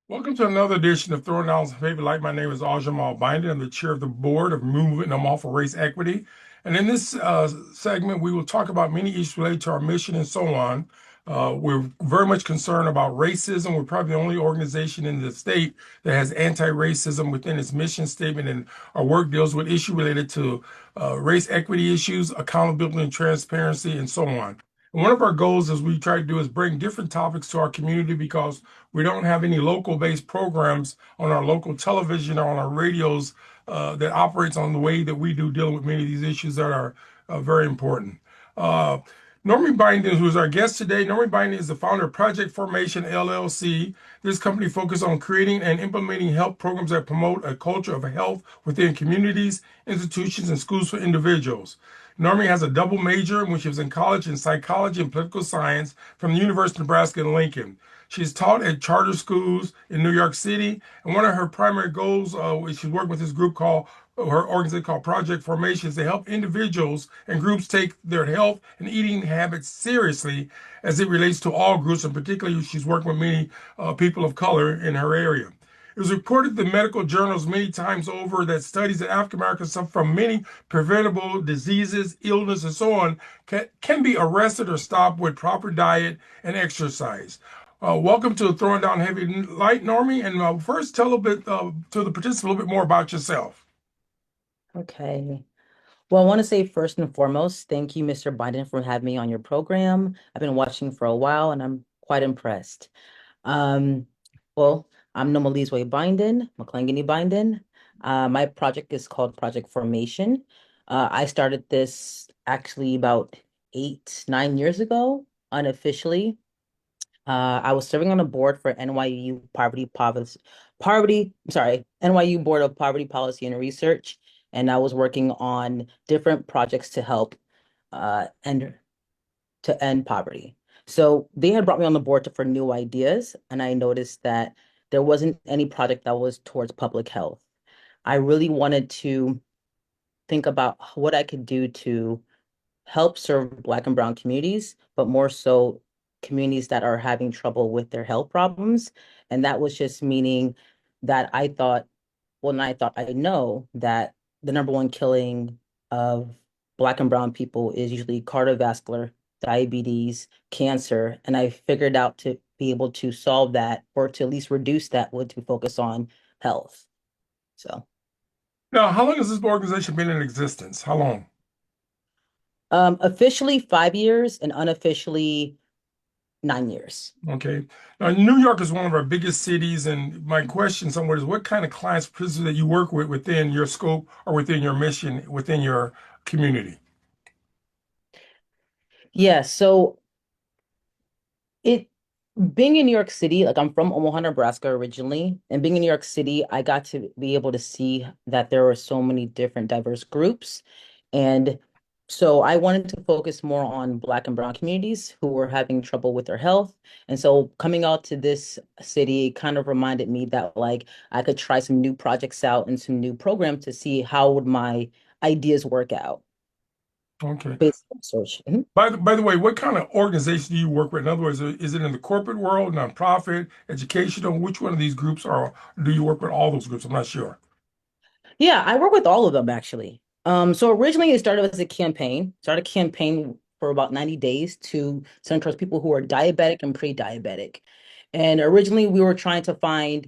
Welcome to another edition of Throwing Down Some Paper Light. My name is Mahlangeni-Byndon. I'm the chair of the board of Movement in Omaha for Race Equity. And in this segment, we will talk about many issues related to our mission and so on. We're very much concerned about racism. We're probably the only organization in the state that has anti-racism within its mission statement, and our work deals with issues related to race equity issues, accountability and transparency, and so on. And one of our goals, as we try to do, is bring different topics to our community because we don't have any local-based programs on our local television or on our radios that operates on the way that we do, dealing with many of these issues that are very important. Uh, Byndon, who is our guest today, Byndon is the founder of Project Formation LLC. This company focuses on creating and implementing health programs that promote a culture of health within communities, institutions, and schools for individuals. Normie has a double major when she was in college in psychology and political science from the University of Nebraska in Lincoln. She's taught at charter schools in New York City, and one of her primary goals, she's working with this group called her organization called Project Formation, is to help individuals and groups take their health and eating habits seriously as it relates to all groups, and particularly she's working with many people of color in her area. It was reported in medical journals many times over that studies that African Americans suffer from many preventable diseases, illness, and so on can be arrested or stopped with proper diet and exercise. Welcome to Throwing Down Heavy Light, Normie. And first, tell a bit to the participants a little bit more about yourself. Okay. Well, I want to say first and foremost, thank you, Mr. Biden, for having me on your program. I've been watching for a while and I'm quite impressed. Um, well, I'm Nomalizwe Mahlangeni-Byndon. My project is called Project Formation. I started this actually about 8, 9 years ago, unofficially. I was serving on a board for NYU Board of Poverty Policy and Research, and I was working on different projects to help end to end poverty. So they had brought me on the board for new ideas, and I noticed that there wasn't any project that was towards public health. I really wanted to think about what I could do to help serve Black and Brown communities, but more so communities that are having trouble with their health problems. And that was just meaning that I thought, well, and I thought I know that the number one killing of Black and Brown people is usually cardiovascular, diabetes, cancer. And I figured out to be able to solve that or to at least reduce that would to focus on health. So Now, how long has this organization been in existence? How long? officially 5 years and unofficially 9 years. Okay. Now, New York is one of our biggest cities, and my question somewhere is what kind of clients that you work with within your scope or within your mission, within your community? Yeah, so it being in New York City, like I'm from Omaha, Nebraska originally, and being in New York City, I got to be able to see that there were so many different diverse groups. And so I wanted to focus more on Black and Brown communities who were having trouble with their health. And so coming out to this city kind of reminded me that like I could try some new projects out and some new programs to see how would my ideas work out Okay. based on research. Mhm. By the way, what kind of organization do you work with? In other words, is it in the corporate world, nonprofit, educational? Which one of these groups are, do you work with all those groups? I'm not sure. Yeah, I work with all of them actually. So originally it started as a campaign, started a campaign for about 90 days to center towards people who are diabetic and pre-diabetic. And originally we were trying to find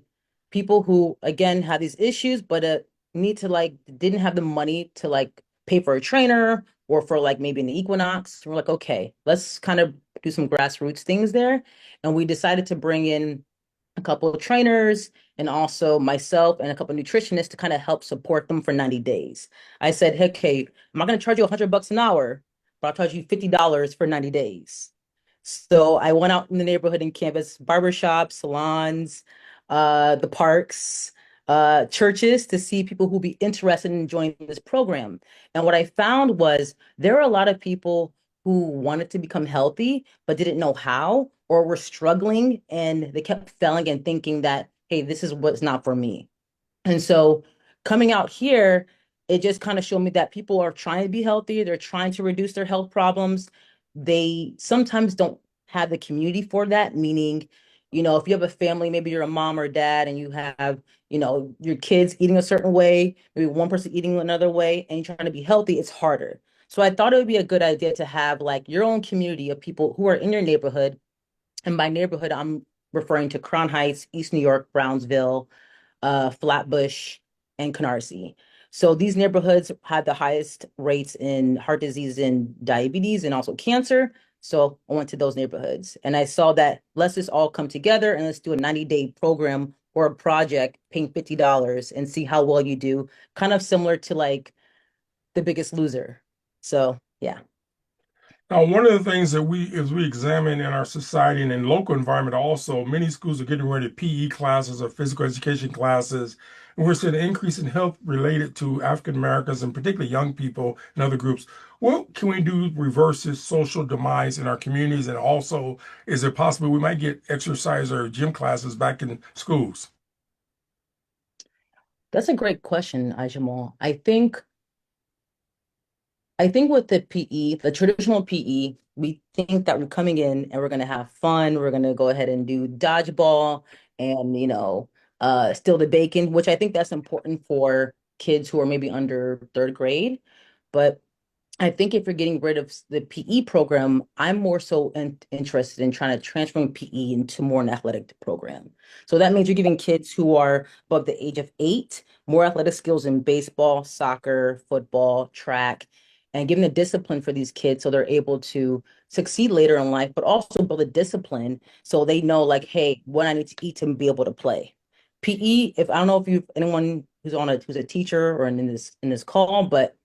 people who, again, have these issues, but need to like, didn't have the money to like pay for a trainer or for like maybe an Equinox. We're like, okay, let's kind of do some grassroots things there. And we decided to bring in a couple of trainers and also myself and a couple of nutritionists to kind of help support them for 90 days. I said, hey, okay, I'm not going to charge you $100 an hour, but I'll charge you $50 for 90 days. So I went out in the neighborhood and canvassed barbershops, salons, the parks, churches to see people who be interested in joining this program. And what I found was there are a lot of people who wanted to become healthy but didn't know how or were struggling and they kept failing and thinking that, hey, this is what's not for me. And so coming out here, it just kind of showed me that people are trying to be healthy. They're trying to reduce their health problems. They sometimes don't have the community for that, meaning If you have a family, maybe you're a mom or dad and you have, your kids eating a certain way, maybe one person eating another way, and you're trying to be healthy, it's harder. So I thought it would be a good idea to have like your own community of people who are in your neighborhood. And by neighborhood, I'm referring to Crown Heights, East New York, Brownsville, Flatbush, and Canarsie. So these neighborhoods had the highest rates in heart disease and diabetes and also cancer. So I went to those neighborhoods and I saw that let's just all come together and let's do a 90-day program or a project paying $50 and see how well you do, kind of similar to like The Biggest Loser. So yeah. Now, one of the things that as we examine in our society and in local environment also, many schools are getting rid of PE classes or physical education classes. And we're seeing an increase in health related to African Americans and particularly young people and other groups. What can we do to reverse this social demise in our communities? And also, is it possible we might get exercise or gym classes back in schools? That's a great question, Ajamal. I think with the PE, the traditional PE, we think that we're coming in and we're going to have fun. We're going to go ahead and do dodgeball and, steal the bacon, which I think that's important for kids who are maybe under third grade. But I think if you're getting rid of the PE program, I'm more so interested in trying to transform PE into more an athletic program. So that means you're giving kids who are above the age of 8 more athletic skills in baseball, soccer, football, track, and giving the discipline for these kids so they're able to succeed later in life, but also build a discipline so they know like, hey, what I need to eat to be able to play. PE, if I don't know if you've anyone who's a teacher or in this call, but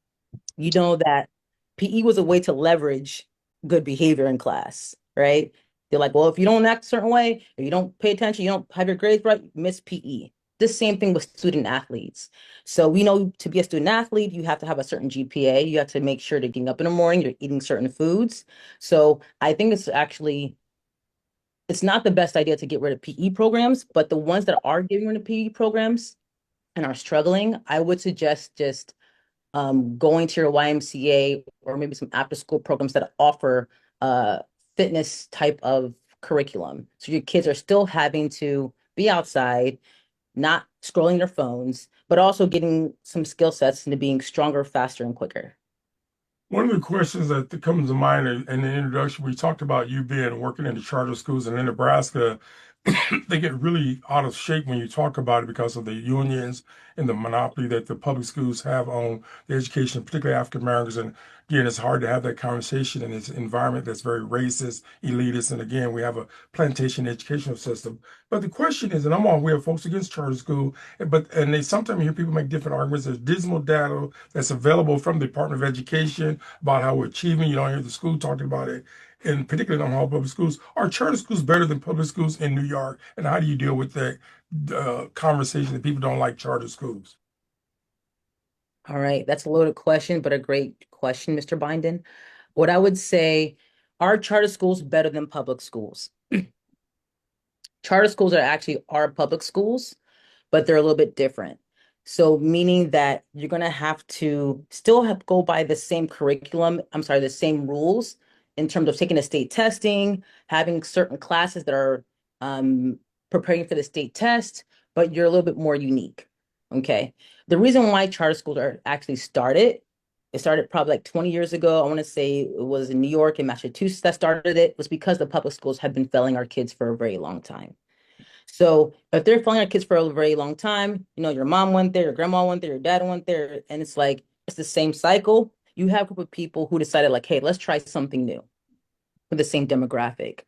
you know that PE was a way to leverage good behavior in class, right? They're like, well, if you don't act a certain way, if you don't pay attention, you don't have your grades right, you miss PE. The same thing with student athletes. So we know to be a student athlete, you have to have a certain GPA. You have to make sure to getting up in the morning, you're eating certain foods. So I think it's not the best idea to get rid of PE programs, but the ones that are getting rid of PE programs and are struggling, I would suggest just going to your YMCA or maybe some after school programs that offer uh, fitness type of curriculum. So your kids are still having to be outside, not scrolling their phones, but also getting some skill sets into being stronger, faster, and quicker. One of the questions that comes to mind in the introduction, we talked about you being working in the charter schools and in Nebraska. They get really out of shape when you talk about it because of the unions and the monopoly that the public schools have on the education, particularly African Americans. And again, it's hard to have that conversation in this environment that's very racist, elitist. And again, we have a plantation educational system. But the question is, and I'm all aware of folks against charter school, and they sometimes hear people make different arguments. There's dismal data that's available from the Department of Education about how we're achieving. You don't hear the school talking about it, and particularly in all public schools. Are charter schools better than public schools in New York? And how do you deal with that conversation that people don't like charter schools? All right, that's a loaded question, but a great question, Mr. Byndon. What I would say, are charter schools better than public schools? Charter schools are actually our public schools, but they're a little bit different. So meaning that you're going to have to still have go by the same curriculum, I'm sorry, the same rules in terms of taking the state testing, having certain classes that are um, preparing for the state test, but you're a little bit more unique. Okay. The reason why charter schools are actually it started probably like 20 years ago. I want to say it was in New York and Massachusetts that started it, was because the public schools have been failing our kids for a very long time. So if they're following our kids for a very long time, your mom went there, your grandma went there, your dad went there, and it's like it's the same cycle. You have a group of people who decided like, hey, let's try something new with the same demographic.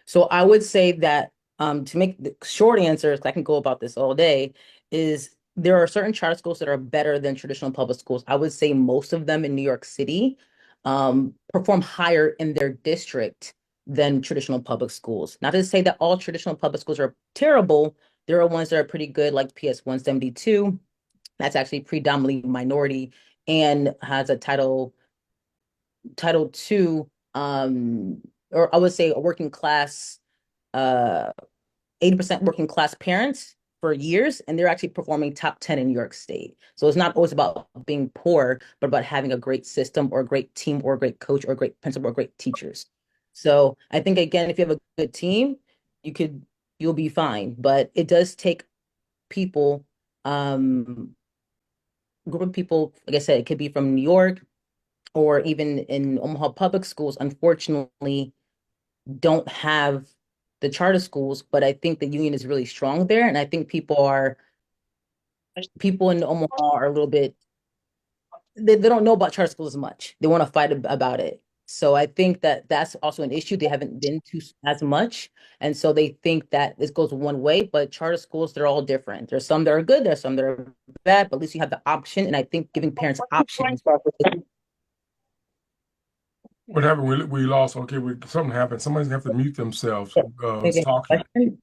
So I would say that to make the short answers, I can go about this all day, is there are certain charter schools that are better than traditional public schools. I would say most of them in New York City perform higher in their district than traditional public schools. Not to say that all traditional public schools are terrible. There are ones that are pretty good, like PS 172. That's actually predominantly minority and has a Title II, or I would say a working class, uh, 80% working class parents for years, and they're actually performing top 10 in New York State. So it's not always about being poor, but about having a great system or a great team or a great coach or a great principal or great teachers. So I think again, if you have a good team, you could you'll be fine. But it does take people, um, group of people, like I said, it could be from New York or even in Omaha public schools, unfortunately, don't have the charter schools, but I think the union is really strong there. And I think people in Omaha are a little bit, they don't know about charter schools as much. They want to fight about it. So I think that that's also an issue. They haven't been to as much. And so they think that this goes one way, but charter schools, they're all different. There's some that are good, there's some that are bad, but at least you have the option. And I think giving parents options. What happened? We lost. Okay, something happened. Somebody's gonna have to mute themselves. Who's Maybe talking? question.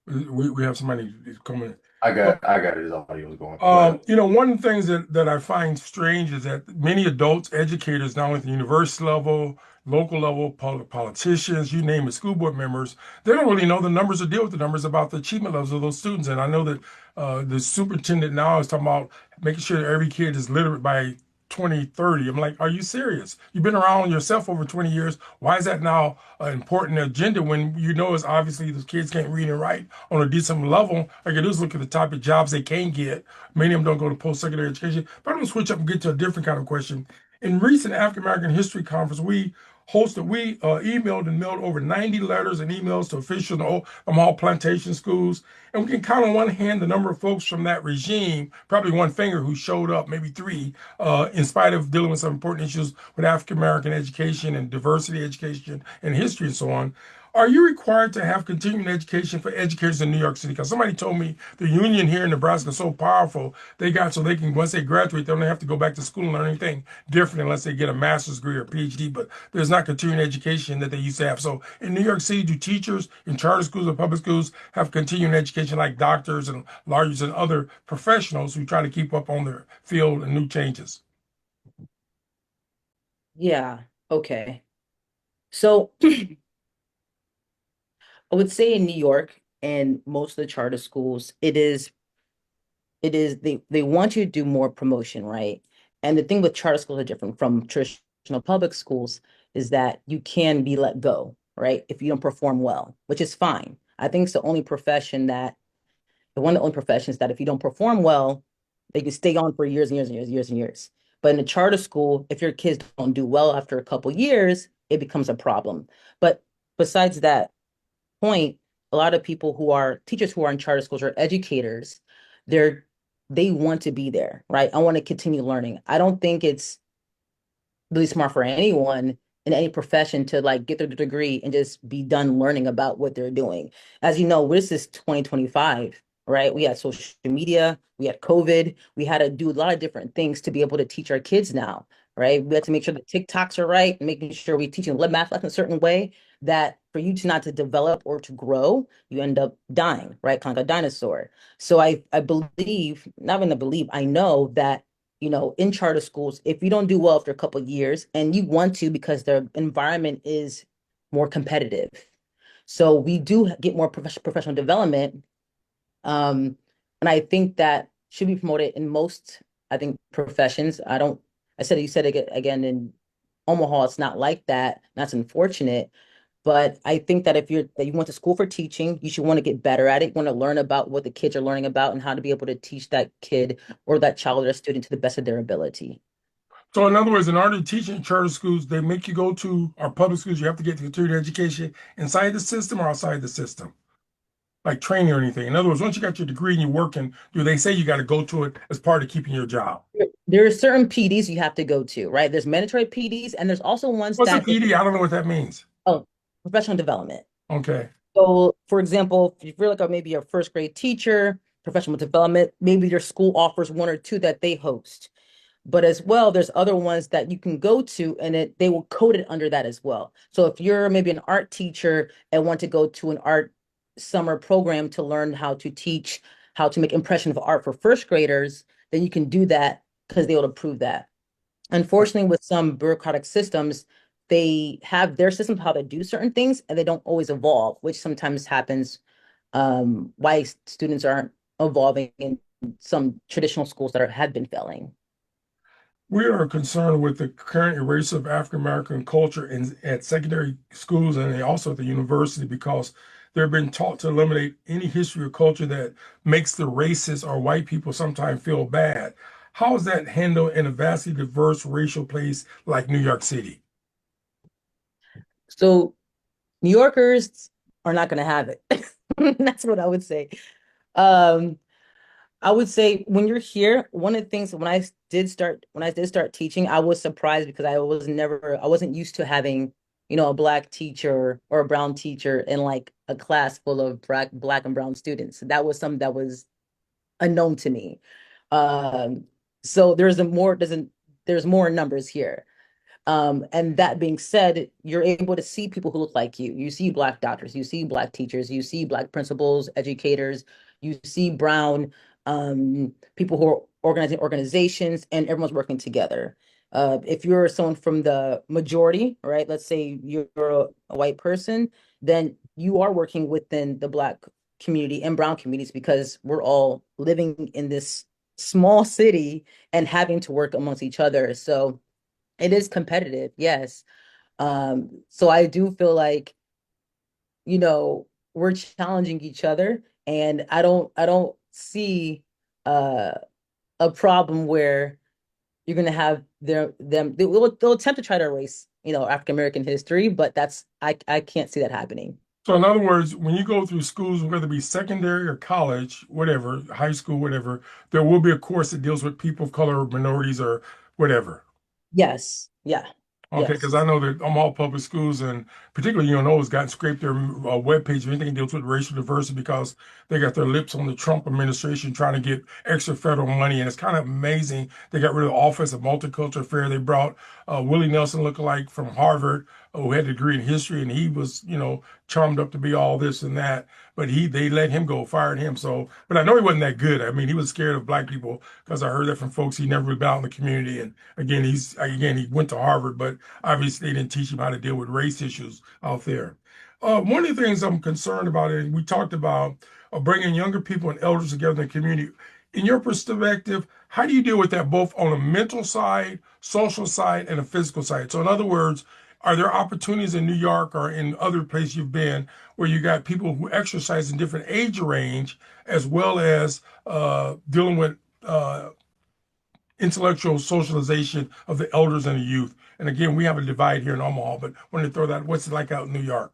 We have somebody coming. I got his audio was going. Go ahead. One of the things that I find strange is that many adults, educators, not only at the university level, local level, politicians, you name it, school board members, they don't really know the numbers or deal with the numbers about the achievement levels of those students. And I know that the superintendent now is talking about making sure that every kid is literate by 2030. I'm like, are you serious? You've been around yourself over 20 years. Why is that now an important agenda when you know it's obviously those kids can't read and write on a decent level? All I can do is look at the type of jobs they can get. Many of them don't go to post-secondary education. But I'm going to switch up and get to a different kind of question. In recent African American History Conference, we emailed and mailed over 90 letters and emails to officials in the Omaha Plantation schools. And we can count on one hand the number of folks from that regime, probably one finger, who showed up, maybe three, in spite of dealing with some important issues with African American education and diversity education and history and so on. Are you required to have continuing education for educators in New York City? Because somebody told me the union here in Nebraska is so powerful, so they can, once they graduate, they don't have to go back to school and learn anything different unless they get a master's degree or PhD. But there's not continuing education that they used to have. So in New York City, do teachers in charter schools or public schools have continuing education like doctors and lawyers and other professionals who try to keep up on their field and new changes? Yeah. Okay. So I would say in New York and most of the charter schools, it is they want you to do more promotion, right? And the thing with charter schools are different from traditional public schools is that you can be let go, right? If you don't perform well, which is fine. I think it's one of the only professions that if you don't perform well, they can stay on for years and years and years and years and years. But in a charter school, if your kids don't do well after a couple years, it becomes a problem. But besides that point, a lot of people who are teachers who are in charter schools or educators, they're they want to be there, right? I want to continue learning. I don't think it's really smart for anyone in any profession to like get their degree and just be done learning about what they're doing. As you know, this is 2025, right? We had social media, we had COVID, we had to do a lot of different things to be able to teach our kids now, right? We had to make sure the TikToks are right, making sure we teach them math lessons a certain way that for you to not to develop or to grow, you end up dying, right? Kind of like a dinosaur. So I believe, not even to believe, I know that in charter schools, if you don't do well after a couple of years and you want to because the environment is more competitive. So we do get more professional development. And I think that should be promoted in most, I think, professions. You said it again in Omaha, it's not like that. That's unfortunate. But I think that that you went to school for teaching, you should want to get better at it. You want to learn about what the kids are learning about and how to be able to teach that kid or that child or student to the best of their ability. So, in other words, in order to teach in charter schools, they make you go to our public schools. You have to get continuing education inside the system or outside the system, like training or anything. In other words, once you got your degree and you're working, do they say you got to go to it as part of keeping your job? There are certain PDs you have to go to, right? There's mandatory PDs, and there's also ones What's a that PD? I don't know what that means. oh, professional development. Okay. So, for example, if you're like maybe a first grade teacher, professional development, maybe your school offers one or two that they host. But as well, there's other ones that you can go to and they will code it under that as well. So if you're maybe an art teacher and want to go to an art summer program to learn how to teach how to make impression of art for first graders, then you can do that because they will approve that. Unfortunately, with some bureaucratic systems, they have their systems how they do certain things and they don't always evolve, which sometimes happens why students aren't evolving in some traditional schools that have been failing. We are concerned with the current erasure of African American culture at secondary schools and also at the university because they've been taught to eliminate any history or culture that makes the racist or white people sometimes feel bad. How is that handled in a vastly diverse racial place like New York City? So New Yorkers are not going to have it. That's what I would say. Um, I would say when you're here, one of the things when I did start teaching, I was surprised because I wasn't used to having, a black teacher or a brown teacher in like a class full of black and brown students. That was something that was unknown to me. Um, so there's more numbers here. And that being said, you're able to see people who look like you. You see black doctors, you see black teachers, you see black principals, educators, you see brown people who are organizing organizations, and everyone's working together. If you're someone from the majority, right? Let's say you're a white person, then you are working within the black community and brown communities because we're all living in this small city and having to work amongst each other. So it is competitive, yes. So I do feel like, we're challenging each other, and I don't see uh a problem where you're gonna have they'll attempt to try to erase, African American history, but I can't see that happening. So, in other words, when you go through schools, whether it be secondary or college, whatever, high school, whatever, there will be a course that deals with people of color, minorities, or whatever. Yes. Yeah. Okay, because Yes. I know that all public schools and particularly UNO has gotten scraped their webpage of anything that deals with racial diversity because they got their lips on the Trump administration trying to get extra federal money. And it's kind of amazing. They got rid of the Office of Multicultural Affairs. They brought Willie Nelson lookalike from Harvard who had a degree in history, and he was, charmed up to be all this and that. But they let him go, fired him. So, but I know he wasn't that good. I mean, he was scared of black people because I heard that from folks he never really been out in the community. And he went to Harvard, but obviously they didn't teach him how to deal with race issues out there. One of the things I'm concerned about, and we talked about bringing younger people and elders together in the community. In your perspective, how do you deal with that both on a mental side, social side, and a physical side? So, in other words, are there opportunities in New York or in other places you've been where you got people who exercise in different age range as well as dealing with intellectual socialization of the elders and the youth? And again, we have a divide here in Omaha, but when they throw that, what's it like out in New York?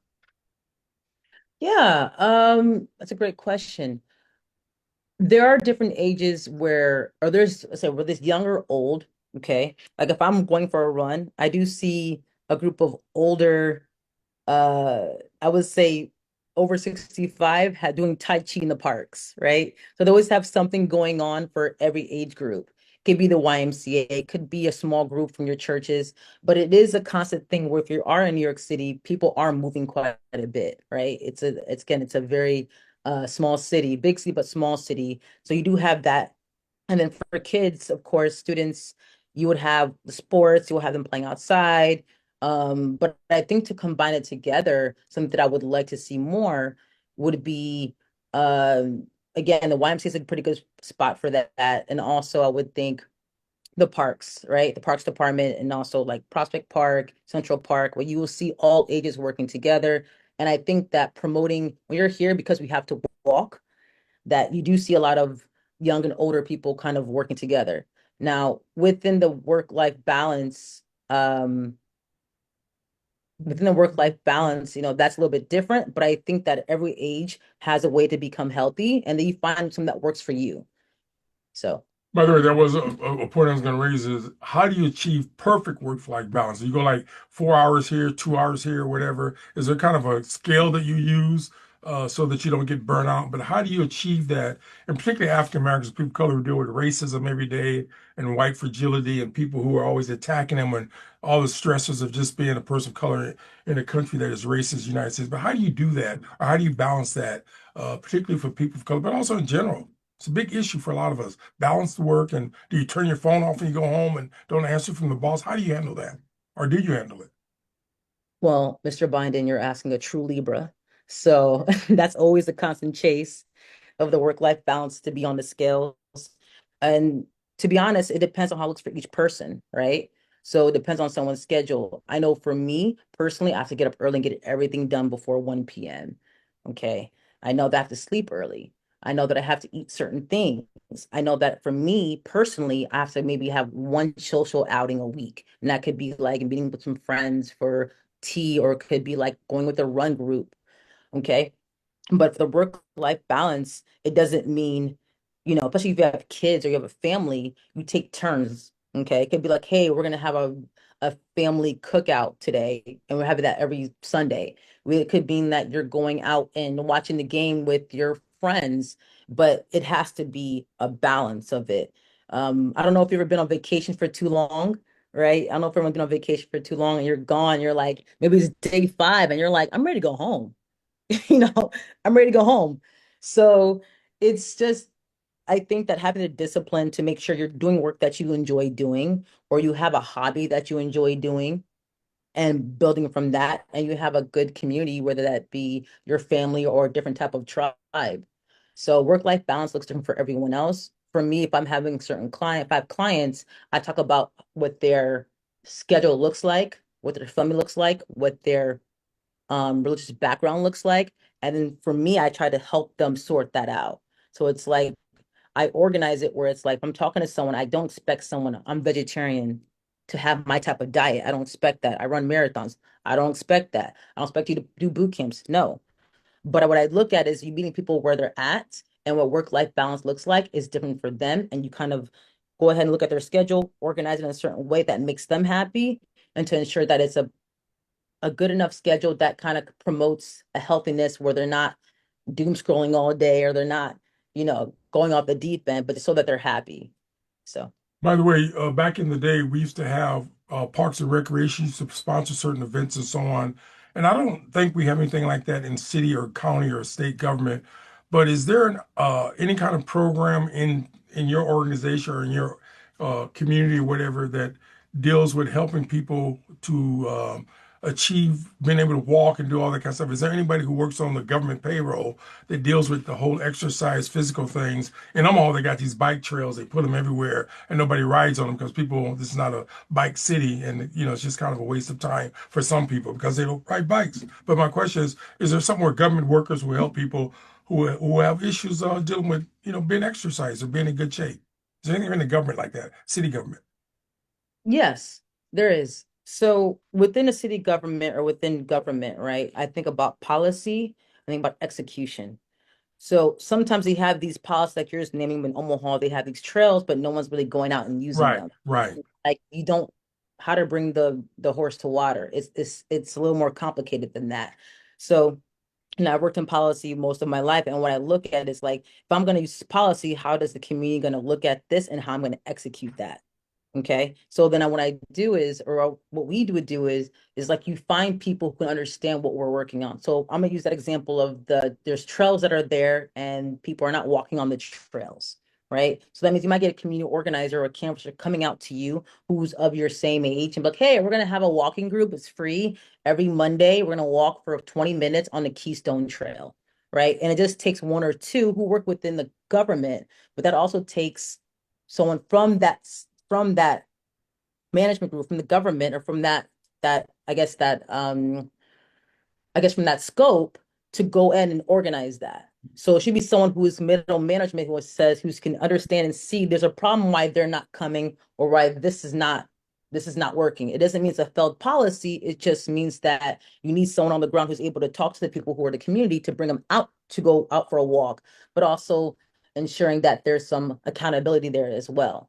Yeah, that's a great question. There are different ages or let's say, where this young or old, okay? Like if I'm going for a run, I do see a group of older, uh, I would say over 65 had doing Tai Chi in the parks, right? So they always have something going on for every age group. Could be the YMCA, it could be a small group from your churches, but it is a constant thing where if you are in New York City, people are moving quite a bit, right? It's a very small city, big city, but small city. So you do have that. And then for kids, of course, students, you would have the sports, you will have them playing outside. But I think to combine it together, something that I would like to see more would be, again, the YMCA is a pretty good spot for that. And also, I would think the parks, right? The parks department, and also like Prospect Park, Central Park, where you will see all ages working together. And I think that promoting when you're here, because we have to walk, that you do see a lot of young and older people kind of working together. Now, within the work-life balance, that's a little bit different, but I think that every age has a way to become healthy, and then you find something that works for you. So, By the way, there was a point I was going to raise is how do you achieve perfect work-life balance? You go like 4 hours here, 2 hours here, whatever. Is there kind of a scale that you use so that you don't get burnt out? But how do you achieve that? And particularly African Americans, people of color who deal with racism every day and white fragility and people who are always attacking them and all the stresses of just being a person of color in a country that is racist, United States. But how do you do that? Or how do you balance that, particularly for people of color, but also in general? It's a big issue for a lot of us. Balance the work, and do you turn your phone off when you go home and don't answer from the boss? How do you handle that? Or do you handle it? well, Mr. Byndon, you're asking a true Libra. So that's always a constant chase of the work-life balance to be on the scales. And to be honest, it depends on how it looks for each person, right? So it depends on someone's schedule. I know for me personally, I have to get up early and get everything done before 1 p.m. Okay. I know that I have to sleep early. I know that I have to eat certain things. I know that for me personally, I have to maybe have one social outing a week. And that could be like meeting with some friends for tea, or it could be like going with a run group. Okay. But for the work-life balance, it doesn't mean, especially if you have kids or you have a family, you take turns. Okay. It could be like, hey, we're gonna have a family cookout today, and we're having that every Sunday. It could mean that you're going out and watching the game with your friends, but it has to be a balance of it. I don't know if you've ever been on vacation for too long, right? I don't know if everyone's been on vacation for too long and you're gone, you're like, maybe it's day 5 and you're like, I'm ready to go home. you know, I'm ready to go home. So it's just, I think that having the discipline to make sure you're doing work that you enjoy doing, or you have a hobby that you enjoy doing, and building from that, and you have a good community, whether that be your family or a different type of tribe. So work-life balance looks different for everyone else. For me, if I'm having certain if I have clients, I talk about what their schedule looks like, what their family looks like, what their religious background looks like. And then for me, I try to help them sort that out. So it's like I organize it where it's like, if I'm talking to someone, I don't expect someone, I'm vegetarian, to have my type of diet. I don't expect that. I run marathons. I don't expect that. I don't expect you to do boot camps. No. But what I look at is you meeting people where they're at, and what work-life balance looks like is different for them. And you kind of go ahead and look at their schedule, organize it in a certain way that makes them happy, and to ensure that it's a good enough schedule that kind of promotes a healthiness where they're not doom scrolling all day, or they're not, going off the deep end, but so that they're happy. So, By the way, back in the day, we used to have Parks and Recreation used to sponsor certain events and so on. And I don't think we have anything like that in city or county or state government. But is there any kind of program in your organization or in your community or whatever that deals with helping people to achieve being able to walk and do all that kind of stuff? Is there anybody who works on the government payroll that deals with the whole exercise, physical things? In Omaha, they got these bike trails. They put them everywhere, and nobody rides on them because people. This is not a bike city, and it's just kind of a waste of time for some people because they don't ride bikes. But my question is there somewhere government workers will help people who have issues dealing with being exercise or being in good shape? Is there anything in the government like that? City government? yes, there is. So, within a city government or within government, right? I think about policy, I think about execution. So sometimes they have these policies like you're just naming in Omaha, they have these trails, but no one's really going out and using Right, them. right. Like you don't how to bring the horse to water. It's a little more complicated than that. So, I've worked in policy most of my life, and what I look at is like, if I'm going to use policy, how does the community going to look at this, and how I'm going to execute that? Okay. So then what I do is, or what we would do is like you find people who can understand what we're working on. So I'm gonna use that example of there's trails that are there and people are not walking on the trails, right? So that means you might get a community organizer or a canvasser coming out to you who's of your same age and be like, hey, we're gonna have a walking group. It's free. Every Monday, we're gonna walk for 20 minutes on the Keystone Trail, right? And it just takes one or two who work within the government, but that also takes someone from that management group, from the government, or from that I guess from that scope to go in and organize that. So it should be someone who is middle management who can understand and see there's a problem why they're not coming, or why this is not working. It doesn't mean it's a failed policy. It just means that you need someone on the ground who's able to talk to the people who are the community to bring them out to go out for a walk, but also ensuring that there's some accountability there as well.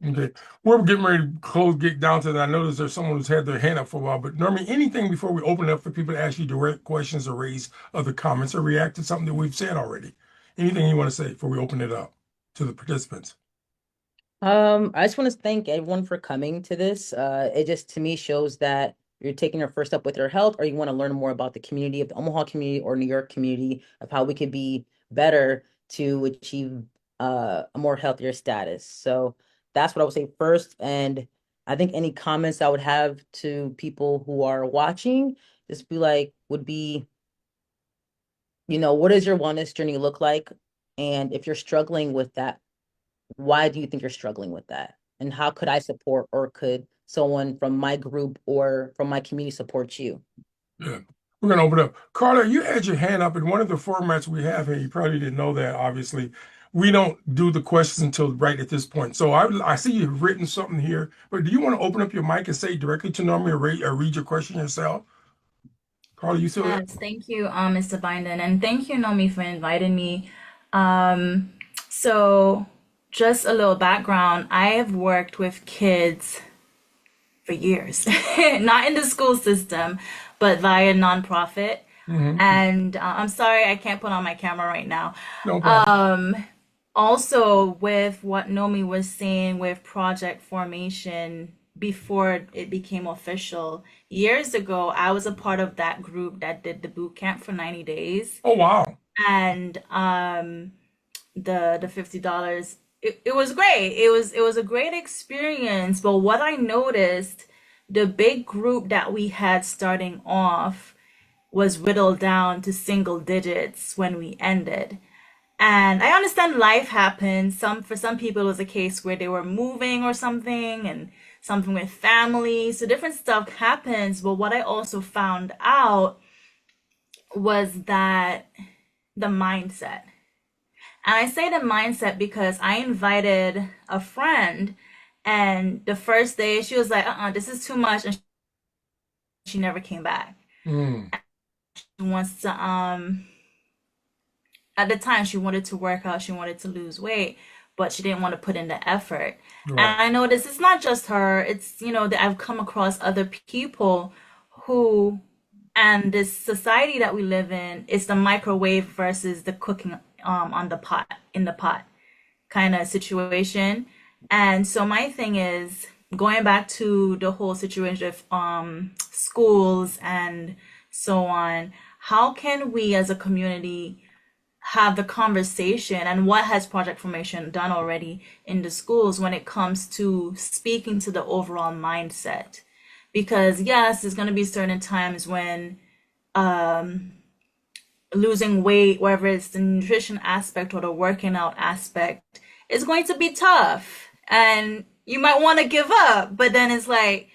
Okay. We're getting ready to get down to that. I notice there's someone who's had their hand up for a while, but normally anything before we open it up for people to ask you direct questions or raise other comments or react to something that we've said already. Anything you want to say before we open it up to the participants? I just want to thank everyone for coming to this. It just to me shows that you're taking your first step with your health, or you want to learn more about the community of the Omaha community or New York community, of how we could be better to achieve a more healthier status. So that's what I would say first. And I think any comments I would have to people who are watching, just be like, would be, what does your wellness journey look like? And if you're struggling with that, why do you think you're struggling with that? And how could I support, or could someone from my group or from my community support you? Yeah. We're going to open up. Carla, you had your hand up in one of the formats we have here. You probably didn't know that, obviously. We don't do the questions until right at this point. So I see you've written something here, but do you want to open up your mic and say it directly to Normie or read your question yourself? Carla, you still there? Yes, thank you, Mr. Byndon, and thank you, Nomi, for inviting me. Um, so, just a little background. I have worked with kids for years, not in the school system, but via nonprofit. Mm-hmm. And I'm sorry I can't put on my camera right now. No problem. Um, Also, with what Nomi was saying with project formation before it became official, years ago, I was a part of that group that did the boot camp for 90 days. Oh, wow. And the $50, it was great. It was a great experience. But what I noticed, the big group that we had starting off was whittled down to single digits when we ended. And I understand life happens. For some people it was a case where they were moving or something and something with family. So different stuff happens. But what I also found out was that the mindset. And I say the mindset because I invited a friend and the first day she was like, this is too much, and she never came back. Mm. She wants to at the time she wanted to work out, she wanted to lose weight, but she didn't want to put in the effort. And Right. I know this is not just her, it's, that I've come across other people who, and this society that we live in, is the microwave versus the cooking on the pot, in the pot kind of situation. And so my thing is going back to the whole situation of schools and so on, how can we as a community have the conversation, and what has project formation done already in the schools when it comes to speaking to the overall mindset? Because yes, there's going to be certain times when losing weight, whether it's the nutrition aspect or the working out aspect, is going to be tough and you might want to give up, but then it's like,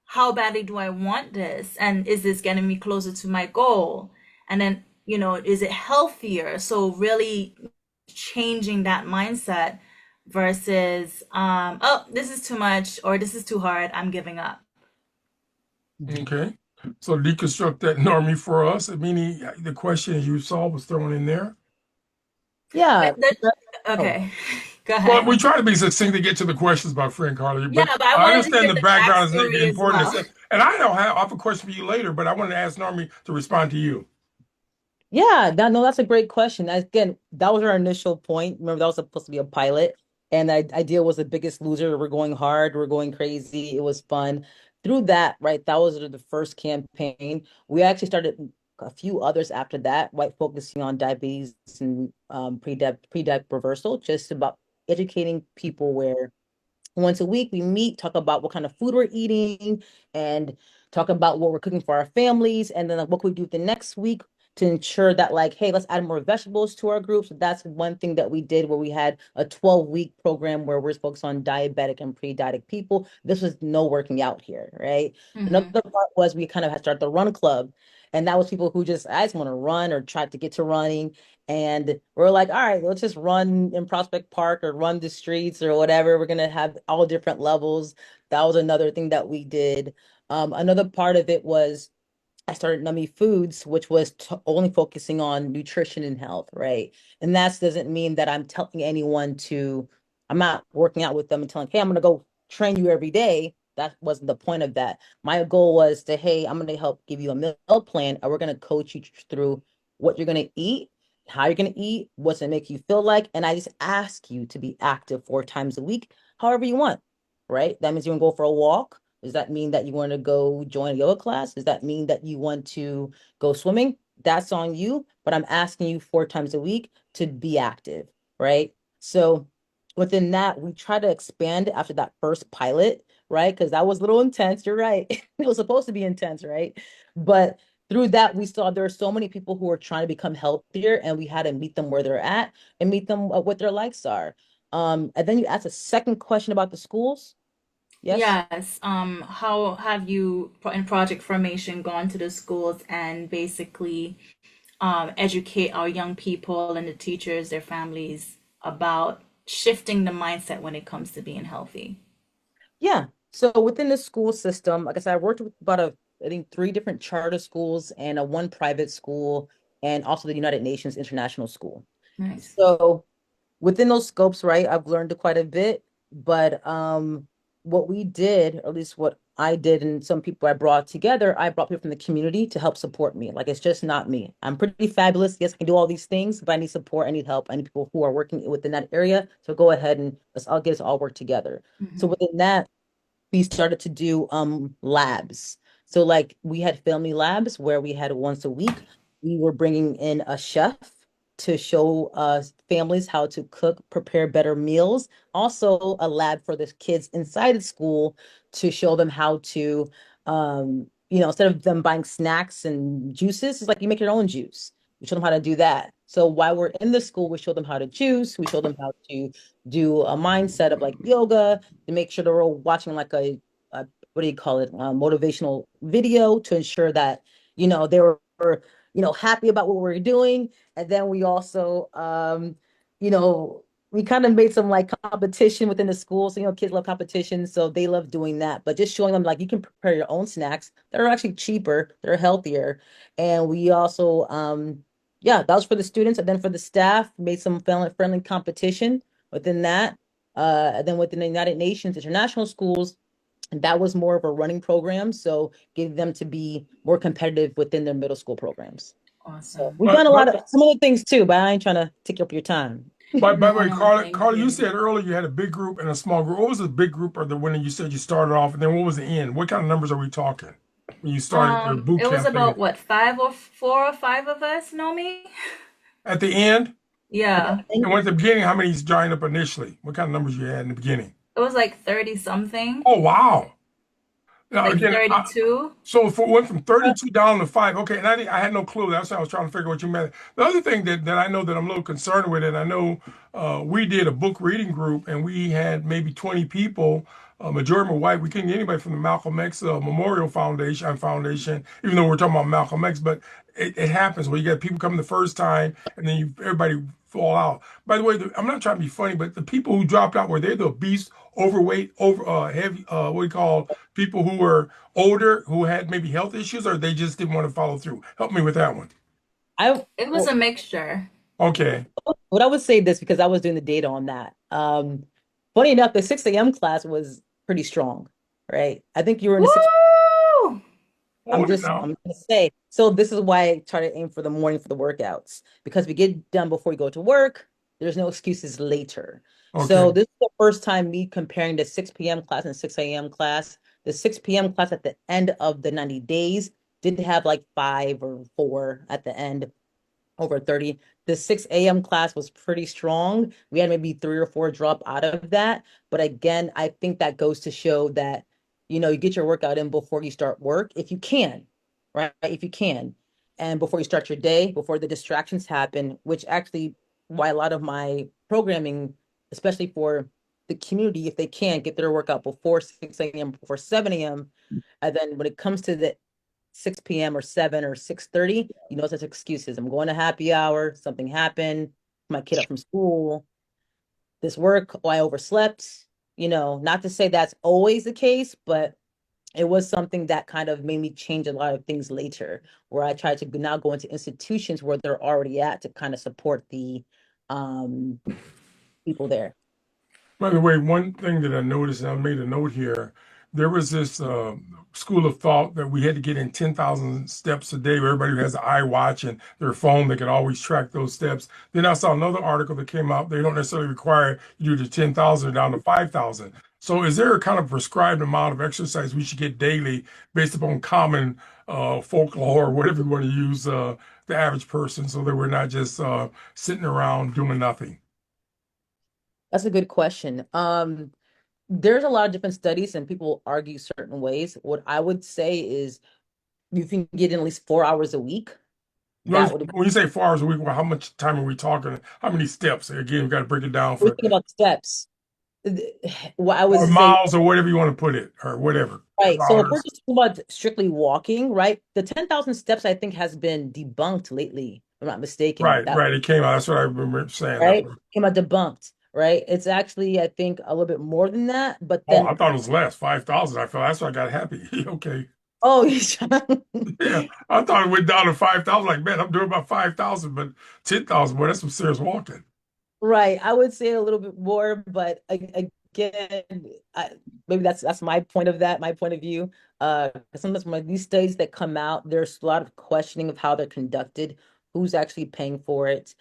how badly do I want this? And is this getting me closer to my goal? And then, is it healthier? So really changing that mindset versus, oh, this is too much or this is too hard, I'm giving up. Okay. So deconstruct that, Normie, for us. I mean, the question you saw was thrown in there. Yeah. Oh, Okay, go Well, we ahead. try to be succinct to get to the questions, my friend Carly, Yeah, but but I I wanted to understand hear the the background is backstory as important. well. And I have a question for you later, but I wanted to ask Normie to respond to you. yeah, no, that's a great question. Again, that was our initial point. Remember, that was supposed to be a pilot, and the idea was the biggest loser. We're going hard, we're going crazy. It was fun. Through that, right? That was the first campaign. We actually started a few others after that, right? Focusing on diabetes and pre-diabetic reversal, just about educating people where once a week, we meet, talk about what kind of food we're eating, and talk about what we're cooking for our families, and then like, what can we do the next week to ensure that, like, hey, let's add more vegetables to our group. So that's one thing that we did where we had a 12-week program where we're focused on diabetic and pre-diabetic people. This was no working out here, right? Another Hmm. part was we kind of had started the run club. And that was people who I just want to run or try to get to running. And we're like, all right, let's just run in Prospect Park or run the streets or whatever. We're gonna have all different levels. That was another thing that we did. Another part of it was I started Nummy Foods, which was only focusing on nutrition and health, right? And that doesn't mean that I'm telling anyone I'm not working out with them and telling, hey, I'm gonna go train you every day. That wasn't the point of that. My goal was to, hey, I'm gonna help give you a meal plan, and we're gonna coach you through what you're gonna eat, how you're gonna eat, what's gonna make you feel like, and I just ask you to be active 4 times a week, however you want, right? That means you're gonna go for a walk. Does that mean that you want to go join a yoga class? Does that mean that you want to go swimming? That's on you, but I'm asking you 4 times a week to be active, right? So within that, we try to expand after that first pilot, right? Because that was a little intense. You're right. It was supposed to be intense, right? But through that, we saw there are so many people who are trying to become healthier, and we had to meet them where they're at and meet them what their likes are. And then you asked a second question about the schools. Yes. Yes. How have you, in project formation, gone to the schools and basically educate our young people and the teachers, their families about shifting the mindset when it comes to being healthy? Yeah. So within the school system, like I said, I worked with about I think three different charter schools and a one private school, and also the United Nations International School. Nice. So within those scopes, right, I've learned quite a bit, but what we did, or at least what I did and some people I brought together, I brought people from the community to help support me. Like it's just not me. I'm pretty fabulous. Yes, I can do all these things, but I need support, I need help, I need people who are working within that area. So go ahead and I'll get us all work together. So Hmm. within that, we started to do labs. So like we had family labs where we had once a week, we were bringing in a chef to show families how to cook, prepare better meals. Also a lab for the kids inside the school to show them how to instead of them buying snacks and juices, it's like you make your own juice. We show them how to do that. So while we're in the school, we show them how to juice, we show them how to do a mindset of like yoga, to make sure they're all watching like a what do you call it, motivational video to ensure that they were happy about what we're doing. And then we also you know we kind of made some like competition within the school. So kids love competition, so they love doing that, but just showing them like you can prepare your own snacks that are actually cheaper, they're healthier. And we also yeah, that was for the students. And then for the staff, made some friendly competition within that. And then within the United Nations International Schools, that was more of a running program. So getting them to be more competitive within their middle school programs. So Awesome. we've But done a lot but of some other things too, but I ain't trying to take up your time. by the No, way, no, thank Carla, you you. said earlier you had a big group and a small group. What was the big group or the when you said you started off, and then what was the end? What kind of numbers are we talking when you started your boot It was camp thing? about what, five or four or five of us, know me? At the end, Yeah. and when at the beginning, how many joined up initially? What kind of numbers you had in the beginning? It was like 30 something, Oh wow! Now like again, 32. so if it went from 32 down to five, okay, and I had no clue. That's why I was trying to figure what you meant. The other thing that I know that I'm a little concerned with, and I know we did a book reading group, and we had maybe 20 people. Majority were white. We couldn't get anybody from the Malcolm X Memorial Foundation, even though we're talking about Malcolm X. But it happens where you get people coming the first time, and then everybody fall out. By the way, I'm not trying to be funny, but the people who dropped out were they the obese, overweight, over heavy, what do you call people who were older who had maybe health issues, or they just didn't want to follow through? Help me with that one. I It was well, a mixture. Okay. what I would say this because I was doing the data on that. Funny enough, the 6 a.m. class was pretty strong, right? I think you were in the 6. Woo! Hold it I'm now. gonna say, so this is why I try to aim for the morning for the workouts, because we get done before you go to work. There's no excuses later. So Okay. this is the first time me comparing the 6 p.m. class and 6 a.m. class. The 6 p.m. class at the end of the 90 days did have like 5 or 4 at the end, over 30. The 6 a.m. class was pretty strong. We had maybe 3 or 4 drop out of that. But again, I think that goes to show that, you get your workout in before you start work, if you can, right? If you can. And before you start your day, before the distractions happen, which actually why a lot of my programming, especially for the community, if they can get their workout before 6 a.m., before 7 a.m. And then when it comes to the 6 p.m. or 7 or 6:30, such excuses. I'm going to happy hour, something happened, my kid up from school, this work, oh, I overslept. Not to say that's always the case, but it was something that kind of made me change a lot of things later, where I tried to now go into institutions where they're already at to kind of support the um, people there. By the way, one thing that I noticed, and I made a note here, there was this school of thought that we had to get in 10,000 steps a day. Everybody who has an iWatch and their phone, they could always track those steps. Then I saw another article that came out. They don't necessarily require you to do the 10,000 down to 5,000. So is there a kind of prescribed amount of exercise we should get daily based upon common folklore, or whatever you want to use, the average person, so that we're not just sitting around doing nothing? That's a good question. There's a lot of different studies and people argue certain ways. What I would say is you can get in at least 4 hours a week. That would When you say 4 hours a week, well, how much time are we talking? How many steps? Again, we got to break it down we're for. thinking about steps. What I would or say, miles or whatever you want to put it, or whatever, right. So if we're kilometers. just talking about strictly walking, right? The 10,000 steps I think has been debunked lately, if I'm not mistaken. Right, That right. It came out. That's what I remember saying. That's right what, came out debunked, right? It's actually I think a little bit more than that, but oh, I then thought it was less, 5,000. I felt that's why I got happy. Okay. oh, Yeah. I thought it went down to 5,000. Like, man, I'm doing about 5,000, but 10,000, boy, that's some serious walking. right. I would say a little bit more, but again, maybe that's my point of that, my point of view. Sometimes when these studies that come out, there's a lot of questioning of how they're conducted, who's actually paying for it,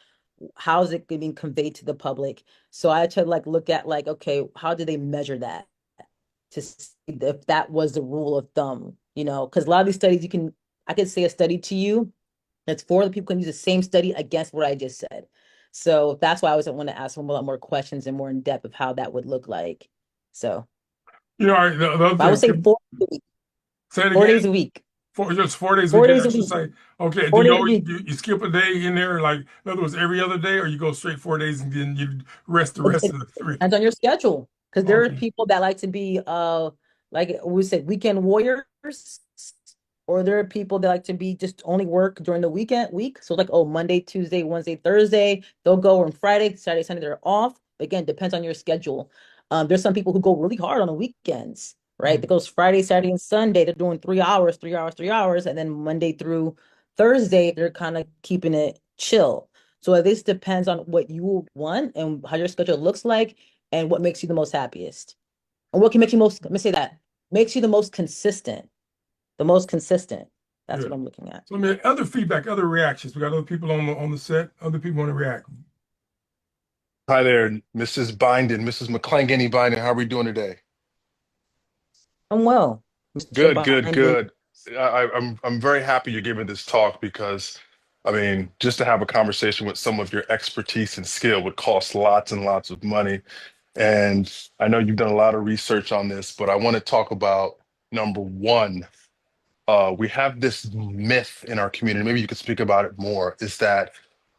how is it being conveyed to the public. So I try to like look at like, okay, how do they measure that to see if that was the rule of thumb, because a lot of these studies I could say a study to you that's four other people can use the same study against what I just said. So that's why I always want to ask them a lot more questions and more in depth of how that would look like. So, The other but I would thing, say say it 4 days again. a week, Just 4 days a week. 4 days I a should week, say. Okay. Do 4 days a you, week. you skip a day in there? Like, in other words, every other day, or you go straight 4 days and then you rest the rest It of the three? depends on your schedule because there are Okay. people that like to be like we said weekend warriors, or there are people that like to be just only work during the week. So like, oh, Monday, Tuesday, Wednesday, Thursday, they'll go on Friday, Saturday, Sunday, they're off. But again, depends on your schedule. There's some people who go really hard on the weekends, right? That Mm. goes Friday, Saturday, and Sunday. They're doing 3 hours, 3 hours, 3 hours, and then Monday through Thursday, they're kind of keeping it chill. So this depends on what you want and how your schedule looks like and what makes you the most happiest. And what can make you most, let me say that, makes you the most consistent. The most consistent. That's what Good. I'm looking at. So, I mean, other feedback, other reactions. We got other people on the set. Other people want to react. Hi there, Mrs. Byndon, Mrs. Mahlangeni-Byndon. How are we doing today? I'm well, Mr. Good, good, Byndon. good. I'm very happy you're giving this talk because, I mean, just to have a conversation with some of your expertise and skill would cost lots and lots of money. And I know you've done a lot of research on this, but I want to talk about number one. We have this myth in our community. Maybe you could speak about it more. Is that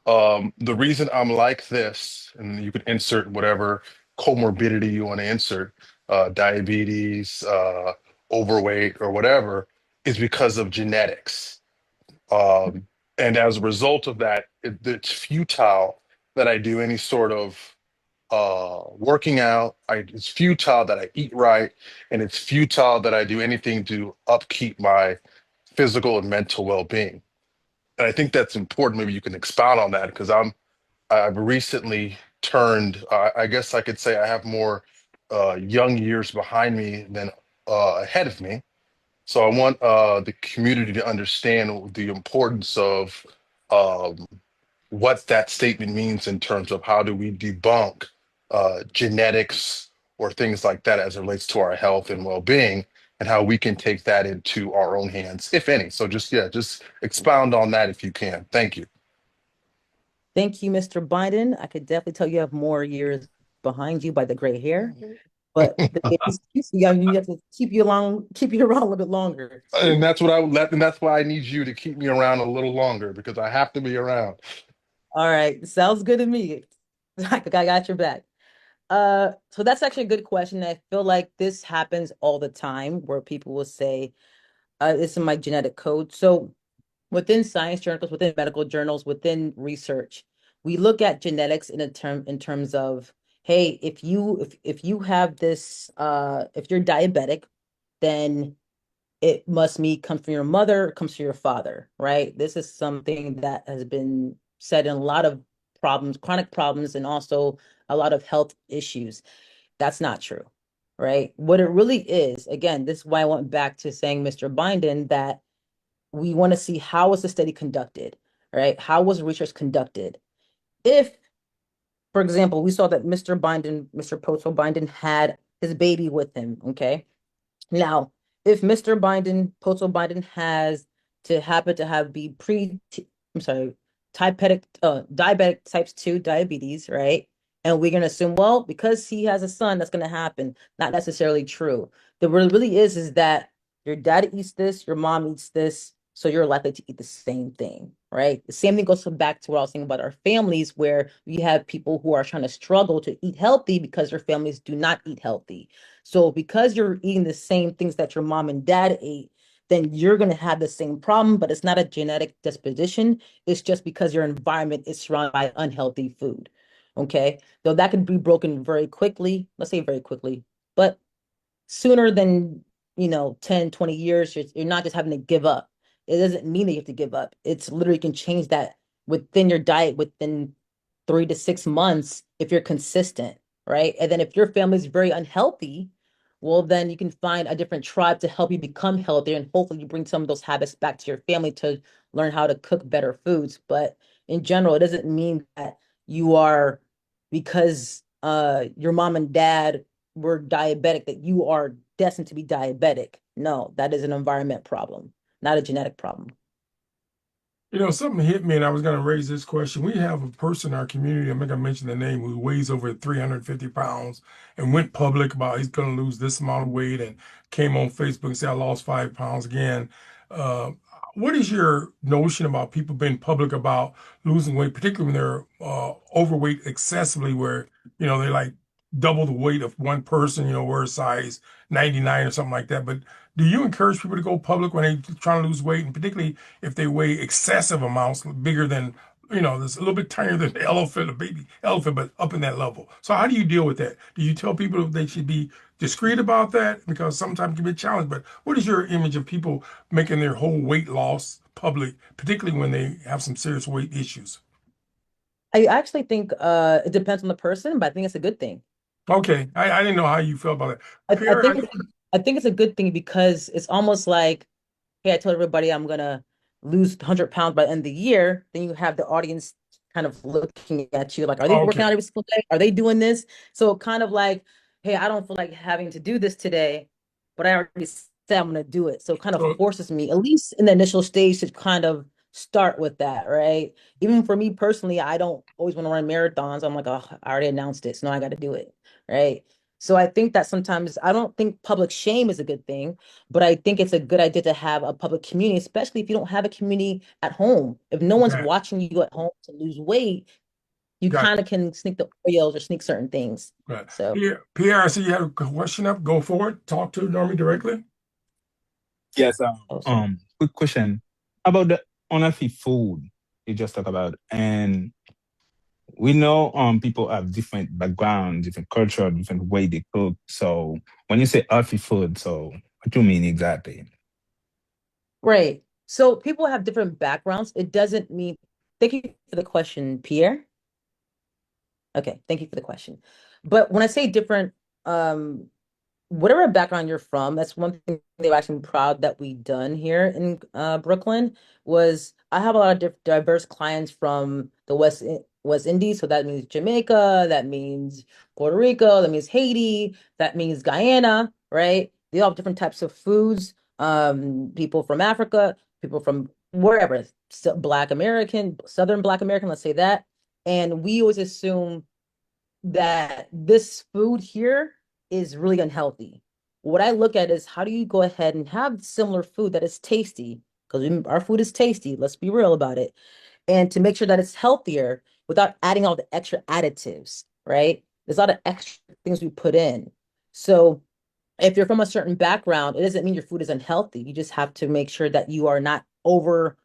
the reason I'm like this, and you could insert whatever comorbidity you want to insert, diabetes, overweight, or whatever, is because of genetics. And as a result of that, it's futile that I do any sort of working out. It's futile that I eat right, and it's futile that I do anything to upkeep my physical and mental well-being. And I think that's important. Maybe you can expound on that because I've recently turned, I guess I could say I have more young years behind me than ahead of me. So I want the community to understand the importance of um, what that statement means in terms of how do we debunk genetics or things like that as it relates to our health and well-being, and how we can take that into our own hands, if any. So just, yeah, just expound on that if you can. Thank you. Thank you, Mr. Biden. I could definitely tell you have more years behind you by the gray hair, but you have to keep you around a little bit longer. And that's what I would let, and that's why I need you to keep me around a little longer because I have to be around. All right, sounds good to me. I got your back. So that's actually a good question. I feel like this happens all the time where people will say, this is my genetic code. So within science journals, within medical journals, within research, we look at genetics in terms of, hey, if you have this, if you're diabetic, then it must mean come from your mother, comes from your father, right? This is something that has been said in a lot of problems, chronic problems, and also a lot of health issues. That's not true, right? What it really is, again, this is why I went back to saying, Mr. Bindon, that we want to see how was the study conducted, right? How was research conducted? If, for example, we saw that Mr. Bindon, Mr. Potso Bindon had his baby with him, okay? Now, if Mr. Biden, Potso Biden has to happen to have be I'm sorry, diabetic types 2 diabetes, right? And we're gonna assume, well, because he has a son, that's gonna happen. Not necessarily true. The really is that your dad eats this, your mom eats this, so you're likely to eat the same thing, right? The same thing goes back to what I was saying about our families, where we have people who are trying to struggle to eat healthy because their families do not eat healthy. So because you're eating the same things that your mom and dad ate, then you're going to have the same problem, but it's not a genetic disposition. It's just because your environment is surrounded by unhealthy food. Okay. Though that can be broken very quickly, let's say very quickly, but sooner than, 10, 20 years, you're not just having to give up. It doesn't mean that you have to give up. It's literally you can change that within your diet within 3 to 6 months if you're consistent, right? And then if your family is very unhealthy, well, then you can find a different tribe to help you become healthier, and hopefully you bring some of those habits back to your family to learn how to cook better foods. But in general, it doesn't mean that you are, because your mom and dad were diabetic, that you are destined to be diabetic. No, that is an environment problem, not a genetic problem. Something hit me, and I was going to raise this question. We have a person in our community, I'm not going to mention the name, who weighs over 350 pounds and went public about he's going to lose this amount of weight and came on Facebook and said, I lost 5 pounds again. Uh, what is your notion about people being public about losing weight, particularly when they're overweight excessively, where, they like double the weight of one person, we're a size 99 or something like that. But do you encourage people to go public when they're trying to lose weight, and particularly if they weigh excessive amounts, bigger than, there's a little bit tinier than the elephant, a baby elephant, but up in that level? So how do you deal with that? Do you tell people they should be discreet about that? Because sometimes it can be a challenge, but what is your image of people making their whole weight loss public, particularly when they have some serious weight issues? I actually think it depends on the person, but I think it's a good thing. Okay, I didn't know how you felt about it. I Pierre, think I think it's a good thing because it's almost like, hey, I told everybody I'm gonna lose 100 pounds by the end of the year. Then you have the audience kind of looking at you like, are they working okay, out every single day? Are they doing this? So kind of like, hey, I don't feel like having to do this today, but I already said I'm gonna do it. So it kind of so forces me, at least in the initial stage, to kind of start with that, right? Even for me personally, I don't always want to run marathons. I'm like, oh, I already announced it, so now I got to do it, right? So I think that sometimes I don't think public shame is a good thing, but I think it's a good idea to have a public community, especially if you don't have a community at home. If no one's okay, watching you at home to lose weight, you got kind of can sneak the Oreos or sneak certain things. it. Right. So, Pierre, I see you have a question up. Go for it. Talk to Normie directly. Yes, also, quick question about the unhealthy food you just talked about. And we know people have different background, different culture, different way they cook. So when you say healthy food, so what do you mean exactly? right. So people have different backgrounds. It doesn't mean, thank you for the question, Pierre. Okay, thank you for the question. But when I say different, um, whatever background you're from, that's one thing they're actually proud that we done here in Brooklyn. Was I have a lot of diverse clients from the West Indies, so that means Jamaica, that means Puerto Rico, that means Haiti, that means Guyana, right? They all have different types of foods. People from Africa, people from wherever, so Black American, Southern Black American, let's say that. And we always assume that this food here is really unhealthy. What I look at is, how do you go ahead and have similar food that is tasty? Because our food is tasty, let's be real about it. And to make sure that it's healthier without adding all the extra additives, right? There's a lot of extra things we put in. So if you're from a certain background, it doesn't mean your food is unhealthy. You just have to make sure that you are not over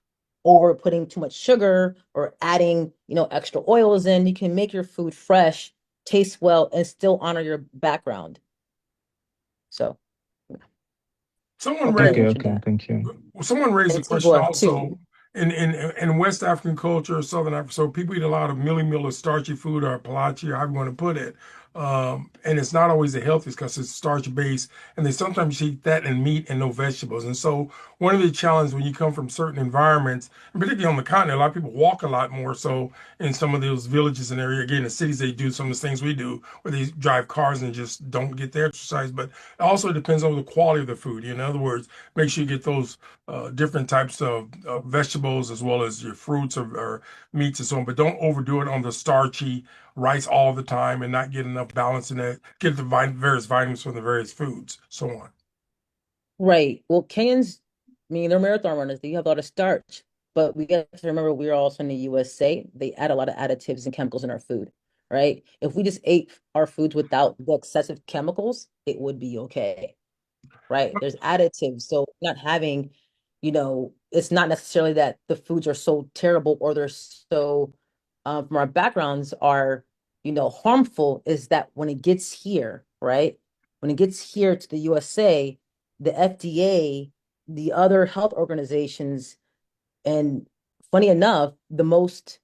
putting too much sugar or adding, extra oils in. You can make your food fresh, taste well, and still honor your background. So Someone hopefully that raised Okay, answered okay, that. thank you. Someone raised a And question Tibor too. also in West African culture, Southern Africa. So people eat a lot of meal or starchy food or palachi, or however you want to put it. And it's not always the healthiest because it's starch based, and they sometimes eat that and meat and no vegetables. And so one of the challenges when you come from certain environments, and particularly on the continent, a lot of people walk a lot more. So in some of those villages and area, again, in cities, they do some of the things we do, where they drive cars and just don't get their exercise. But it also depends on the quality of the food. In other words, make sure you get those different types of vegetables as well as your fruits or meats and so on. But don't overdo it on the starchy rice all the time and not get enough balance in it. Get the various vitamins from the various foods, so on. Right. Well, Kenyans, I mean, they're marathon runners. They have a lot of starch, but we have to remember we're also in the USA. They add a lot of additives and chemicals in our food, right? If we just ate our foods without the excessive chemicals, it would be okay, right? There's additives, so not having, it's not necessarily that the foods are so terrible or they're so, from our backgrounds are, harmful, is that when it gets here, right? When it gets here to the USA, the FDA, the other health organizations, and funny enough, the most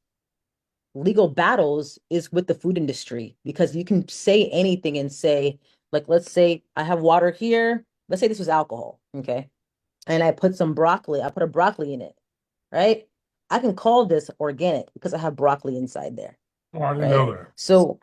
legal battles is with the food industry because you can say anything and say, like, let's say I have water here. Let's say this was alcohol, okay? And I put I put a broccoli in it, right? I can call this organic because I have broccoli inside there, Oh, I didn't know right? that. So,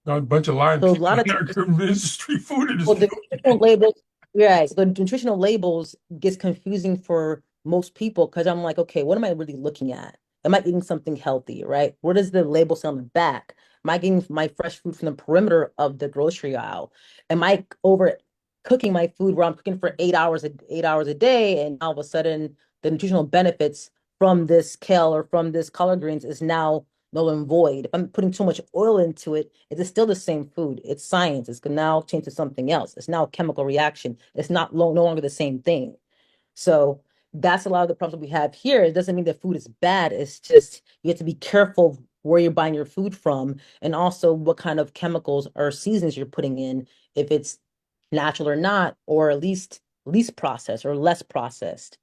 Got a bunch of lying so a people lot of in our times, industry, food well, industry. the nutritional labels, yeah, so the nutritional labels gets confusing for most people because I'm like, okay, what am I really looking at? Am I eating something healthy, right? What does the label say on the back? Am I getting my fresh food from the perimeter of the grocery aisle? Am I over cooking my food where I'm cooking for 8 hours a day, and all of a sudden the nutritional benefits from this kale or from this collard greens is now null and void. If I'm putting too much oil into it, it is still the same food. It's science. It's gonna now change to something else. It's now a chemical reaction. It's not no longer the same thing. So that's a lot of the problems we have here. It doesn't mean that food is bad. It's just you have to be careful where you're buying your food from and also what kind of chemicals or seasonings you're putting in, if it's natural or not, or at least processed or less processed.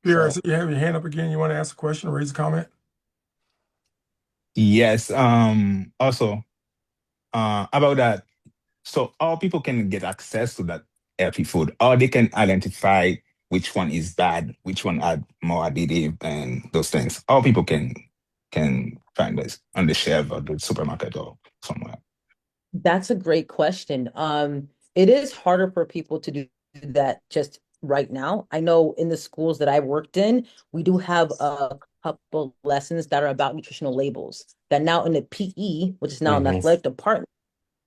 Pierre, I So see you have your hand up again. You want to ask a question or raise a comment? Yes. Also, about that. So all people can get access to that healthy food, or they can identify which one is bad, which one add more additive, and those things. All people can find this on the shelf or the supermarket or somewhere. that's a great question. It is harder for people to do that just right now. I know in the schools that I worked in, we do have a couple lessons that are about nutritional labels. That now in the PE, which is now an Hmm. athletic department,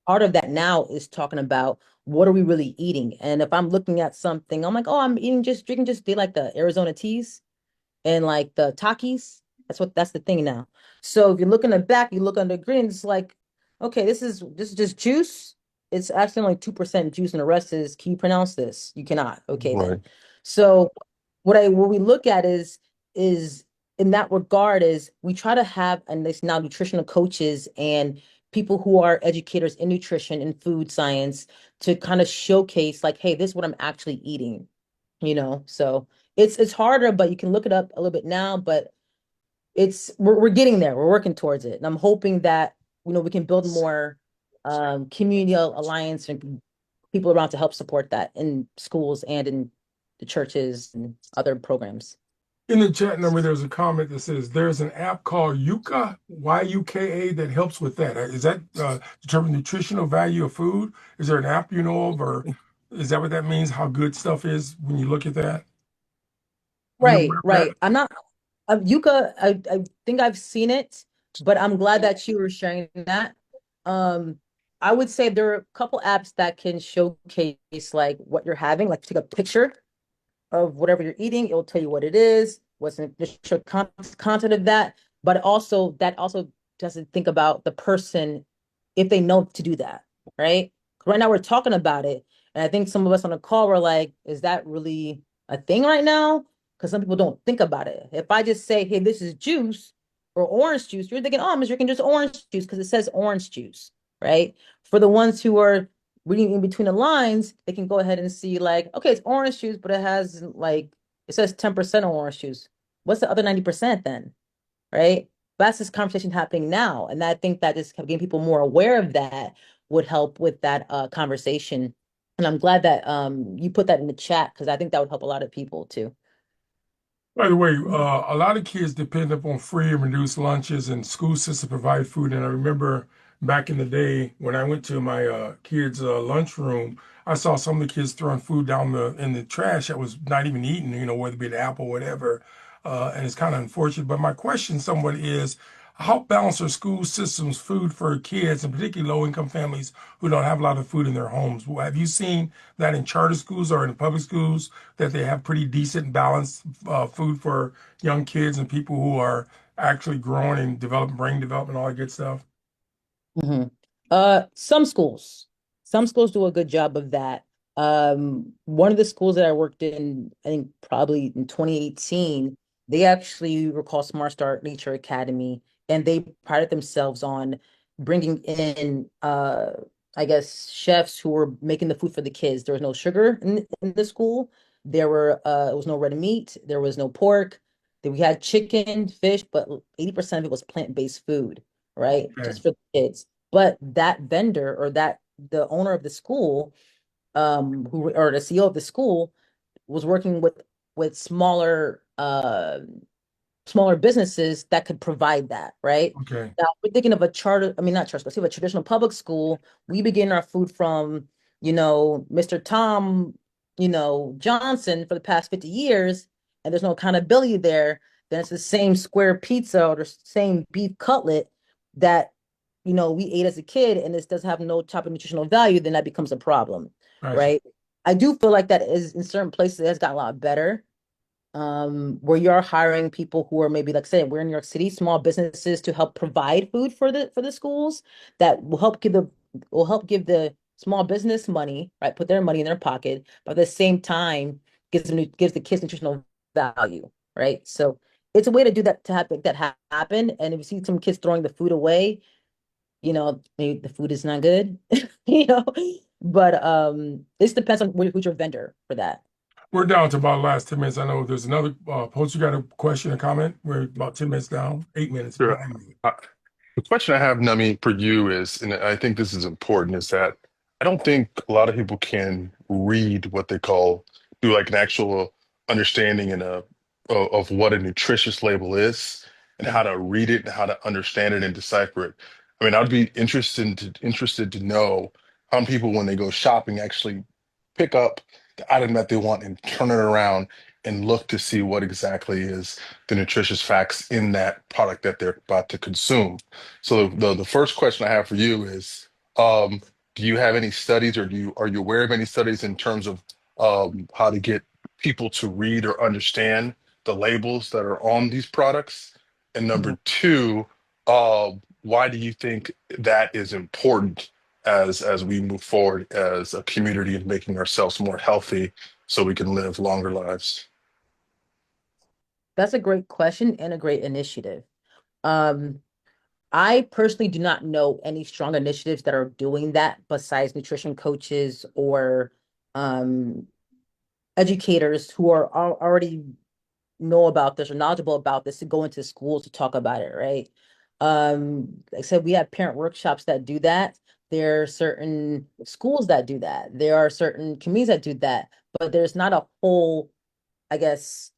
part of that now is talking about what are we really eating. And if I'm looking at something, I'm like, oh, I'm eating just drinking just they like the Arizona teas and like the Takis. That's the thing now. So if you look in the back, you look under green, it's like, okay, this is just juice. It's actually only 2% juice, and the rest is, can you pronounce this? You cannot. Okay, Right. then. So what we look at is in that regard is we try to have, and this now nutritional coaches and people who are educators in nutrition and food science to kind of showcase like, hey, this is what I'm actually eating, so it's harder, but you can look it up a little bit now, but we're getting there. We're working towards it. And I'm hoping that, we can build more community alliance and people around to help support that in schools and in the churches and other programs. In the chat number, there's a comment that says there's an app called Yuka, Yuka, that helps with that. Is that determine nutritional value of food? Is there an app you know of, or is that what that means? How good stuff is when you look at that? Are you aware Right, of that? right. I'm not Yuka, I think I've seen it, but I'm glad that you were sharing that. Um, I would say there are a couple apps that can showcase like what you're having, like take a picture of whatever you're eating. It will tell you what it is, what's in the content of that. But also that also doesn't think about the person if they know to do that, right? Right now we're talking about it, and I think some of us on the call were like, "Is that really a thing right now?" Because some people don't think about it. If I just say, "Hey, this is juice or orange juice," you're thinking, "Oh, I'm just drinking just orange juice because it says orange juice," right? For the ones who are reading in between the lines, they can go ahead and see like, okay, it's orange juice, but it has like it says 10% orange juice. What's the other 90% then? Right? That's this conversation happening now. And I think that just getting people more aware of that would help with that conversation. And I'm glad that you put that in the chat because I think that would help a lot of people too. By the way, a lot of kids depend upon free and reduced lunches, and school systems provide food. And I remember back in the day when I went to my kids' lunchroom, I saw some of the kids throwing food down in the trash that was not even eaten, whether it be an apple or whatever. And it's kind of unfortunate. But my question somewhat is, how balanced are school systems food for kids, and particularly low-income families who don't have a lot of food in their homes? Well, have you seen that in charter schools or in public schools that they have pretty decent balanced food for young kids and people who are actually growing and developing brain development, all that good stuff? hmm some schools do a good job of that. One of the schools that I worked in, I think probably in 2018, they actually were called Smart Start Nature Academy, and they prided themselves on bringing in, I guess, chefs who were making the food for the kids. There was no sugar in the school. It was no red meat. There was no pork. Then we had chicken, fish, but 80% of it was plant-based food, right? Okay. Just for the kids. But that vendor or the owner of the school, who or the CEO of the school was working with smaller businesses that could provide that, right? Okay. Now, we're thinking of a charter, I mean, not charter school, a traditional public school. We begin our food from, Mr. Tom, Johnson for the past 50 years, and there's no accountability there. Then it's the same square pizza or the same beef cutlet that, we ate as a kid, and this does have no type of nutritional value, then that becomes a problem, Gotcha. right? I do feel like that is in certain places it has gotten a lot better, where you're hiring people who are maybe, like I said, we're in New York City, small businesses to help provide food for the schools that will help give the small business money, right? Put their money in their pocket, but at the same time gives the kids nutritional value, right? So it's a way to do that, to have that happen. And if you see some kids throwing the food away, maybe the food is not good, you know. But this depends on who's your vendor for that. We're down to about the last 10 minutes. I know there's another post. You got a question or comment? We're about 10 minutes down, 8 minutes, Sure. 9 minutes. The question I have, Nami, for you is, and I think this is important, is that I don't think a lot of people can read what they call, do like an actual understanding of what a nutritious label is and how Okay. to read it and how to understand it and decipher it. I mean, I'd be interested to know how many people, when they go shopping, actually pick up the item that they want and turn it around and look to see what exactly is the nutritious facts in that product that they're about to consume. So the first question I have for you is, do you have any studies, or are you aware of any studies in terms of how to get people to read or understand the labels that are on these products? And Mhm. number two, why do you think that is important as we move forward as a community and making ourselves more healthy so we can live longer lives? That's a great question and a great initiative. Um, I personally do not know any strong initiatives that are doing that besides nutrition coaches or um, educators who already know about this or knowledgeable about this to go into schools to talk about it, right? Like I said, we have parent workshops that do that. There are certain schools that do that. There are certain communities that do that, but there's not a whole, I guess,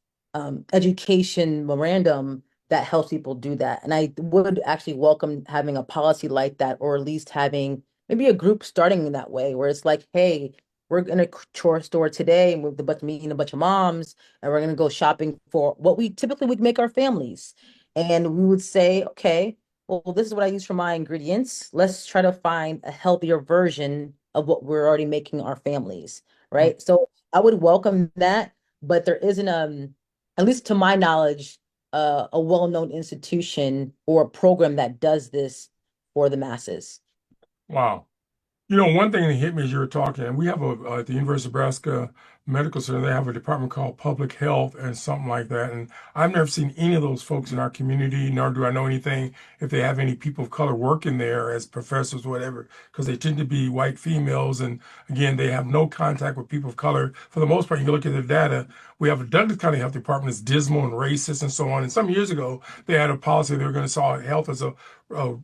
education memorandum that helps people do that. And I would actually welcome having a policy like that, or at least having maybe a group starting in that way, where it's like, hey, we're in a chore store today, and we're meeting a bunch of moms, and we're gonna go shopping for what we typically would make our families. And we would say, okay, well, this is what I use for my ingredients. Let's try to find a healthier version of what we're already making our families, right? So I would welcome that, but there isn't at least to my knowledge, a well-known institution or a program that does this for the masses. Wow. One thing that hit me as you were talking, and we have at the University of Nebraska Medical Center, they have a department called Public Health and something like that. And I've never seen any of those folks in our community, nor do I know anything if they have any people of color working there as professors or whatever, because they tend to be white females. And again, they have no contact with people of color. For the most part, you can look at the data. We have a Douglas County Health Department that's dismal and racist and so on. And some years ago, they had a policy they were going to solve health as a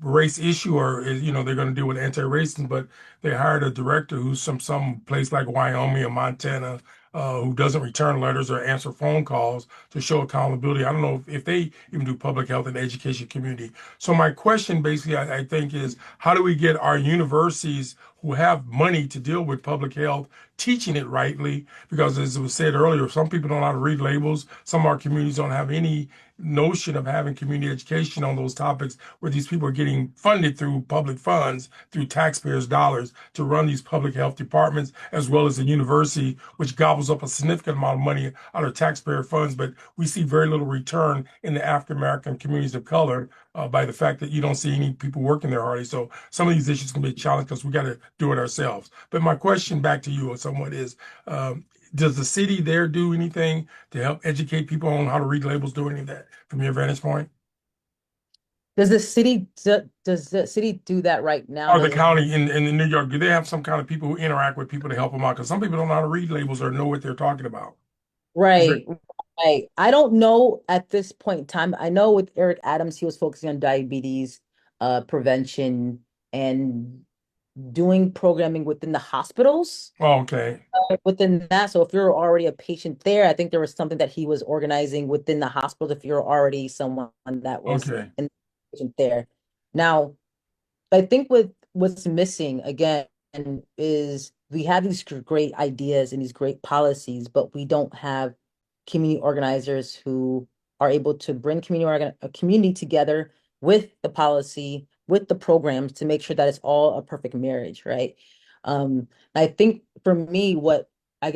race issue, or they're going to deal with anti-racism, but they hired a director who's some place like Wyoming or Montana, who doesn't return letters or answer phone calls to show accountability. I don't know if they even do public health in the education community. So my question basically, I think, is how do we get our universities who have money to deal with public health teaching it rightly? Because as was said earlier, some people don't know how to read labels. Some of our communities don't have any notion of having community education on those topics, where these people are getting funded through public funds, through taxpayers' dollars to run these public health departments, as well as the university, which gobbles up a significant amount of money out of taxpayer funds. But we see very little return in the African American communities of color by the fact that you don't see any people working there hardly. So some of these issues can be a challenge because we got to do it ourselves. But my question back to you somewhat is, does the city there do anything to help educate people on how to read labels, do any of that from your vantage point? Does the city do that right now? Or the county in New York, do they have some kind of people who interact with people to help them out? Because some people don't know how to read labels or know what they're talking about. Right, right. I don't know at this point in time. I know with Eric Adams, he was focusing on diabetes, prevention, and doing programming within the hospitals. Oh, okay. Within that, so if you're already a patient there, I think there was something that he was organizing within the hospital if you're already someone that was Okay. in patient there. Now, I think with what's missing again is we have these great ideas and these great policies, but we don't have community organizers who are able to bring a community together with the policy, with the programs to make sure that it's all a perfect marriage, right? I think for me, what I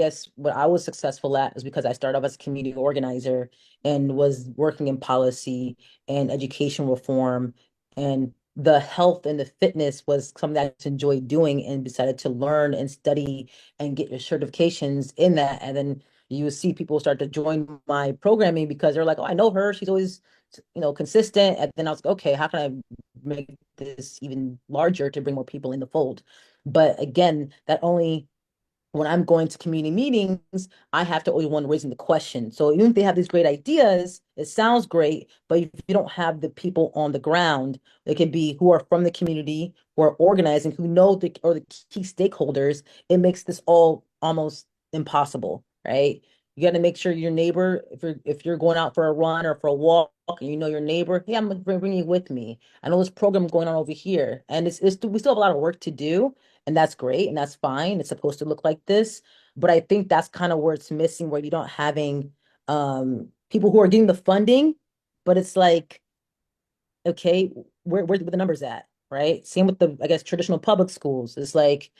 was successful at is because I started off as a community organizer and was working in policy and education reform, and the health and the fitness was something that I just enjoyed doing and decided to learn and study and get your certifications in that. And then you see people start to join my programming because they're like, oh, I know her. She's always, consistent. And then I was like, okay, how can I make this even larger to bring more people in the fold? But again, that only when I'm going to community meetings, I have to always want raising the question. So even if they have these great ideas, it sounds great, but if you don't have the people on the ground, they could be who are from the community, who are organizing, who know the key stakeholders, it makes this all almost impossible, right? You got to make sure your neighbor, if you're going out for a run or for a walk, and you know your neighbor, hey, I'm gonna bring you with me. I know this program going on over here, and it's we still have a lot of work to do, and that's great and that's fine. It's supposed to look like this, but I think that's kind of where it's missing, where you don't having people who are getting the funding, but it's like, okay, where the numbers at, right? Same with the, I guess, traditional public schools. It's like,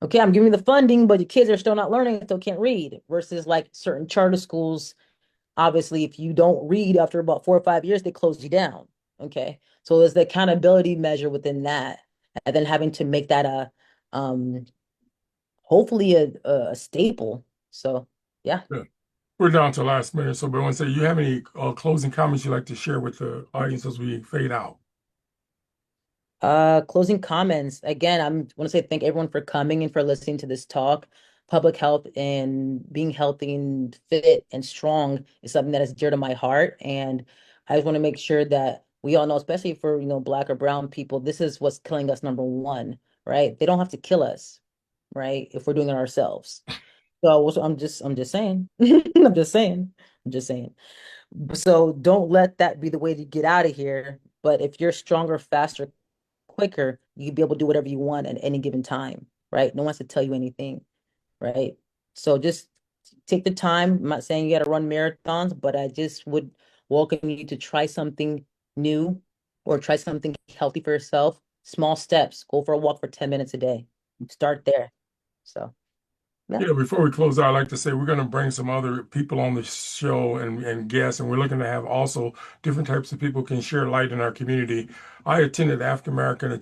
okay, I'm giving you the funding, but your kids are still not learning, still can't read. Versus like certain charter schools, obviously, if you don't read after about 4 or 5 years, they close you down. Okay, so there's the accountability measure within that, and then having to make that a hopefully a staple. So yeah. Good. We're down to the last minute, so but I want to say, you have any closing comments you'd like to share with the audience as we fade out? Closing comments. Again, I want to say thank everyone for coming and for listening to this talk. Public health and being healthy and fit and strong is something that is dear to my heart. And I just want to make sure that we all know, especially for, Black or brown people, this is what's killing us, number one, right? They don't have to kill us, right? If we're doing it ourselves. So I'm just saying. I'm just saying. I'm just saying. So don't let that be the way to get out of here. But if you're stronger, faster, quicker, you can be able to do whatever you want at any given time, right? No one has to tell you anything, right? So just take the time. I'm not saying you got to run marathons, but I just would welcome you to try something new or try something healthy for yourself. Small steps. Go for a walk for 10 minutes a day. Start there. So, yeah. Yeah, before we close out, I'd like to say we're going to bring some other people on the show and guests, and we're looking to have also different types of people can share light in our community. I attended African American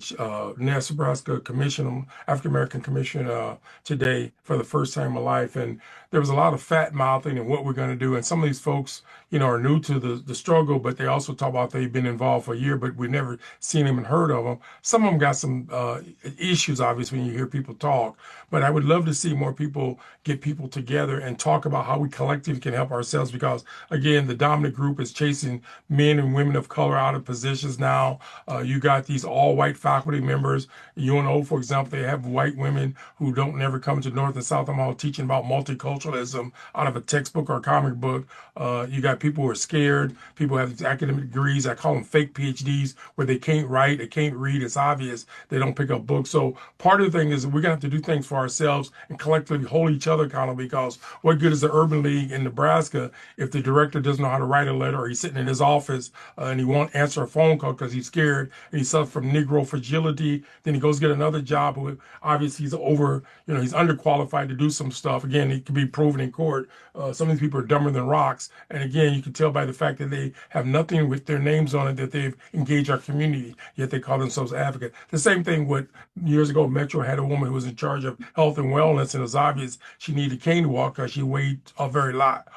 Nebraska Commission, African American Commission today for the first time in my life, and there was a lot of fat mouthing and what we're going to do. And some of these folks, are new to the struggle, but they also talk about they've been involved for a year, but we've never seen them and heard of them. Some of them got some issues, obviously, when you hear people talk. But I would love to see more people people, get people together and talk about how we collectively can help ourselves. Because again, the dominant group is chasing men and women of color out of positions now. You got these all white faculty members. UNO, for example, they have white women who don't never come to North and South Omaha teaching about multiculturalism out of a textbook or a comic book. You got people who are scared. People have these academic degrees. I call them fake PhDs, where they can't write, they can't read. It's obvious they don't pick up books. So part of the thing is we're gonna have to do things for ourselves and collectively hold each other accountable. Because what good is the Urban League in Nebraska if the director doesn't know how to write a letter, or he's sitting in his office and he won't answer a phone call because he's scared and he suffers from Negro fragility? Then he goes get another job who obviously he's he's underqualified to do some stuff. Again, it can be proven in court. Some of these people are dumber than rocks. And again, you can tell by the fact that they have nothing with their names on it that they've engaged our community, yet they call themselves advocates. The same thing with years ago, Metro had a woman who was in charge of health and wellness, and it was obvious she needed a cane to walk because she weighed a very lot.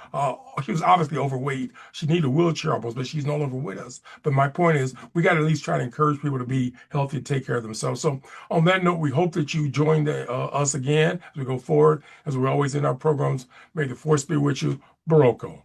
She was obviously overweight. She needed a wheelchair almost, but she's no longer with us. But my point is, we got to at least try to encourage people to be healthy and take care of themselves. So on that note, we hope that you join us again as we go forward. As we always in our programs, may the force be with you. Baroko.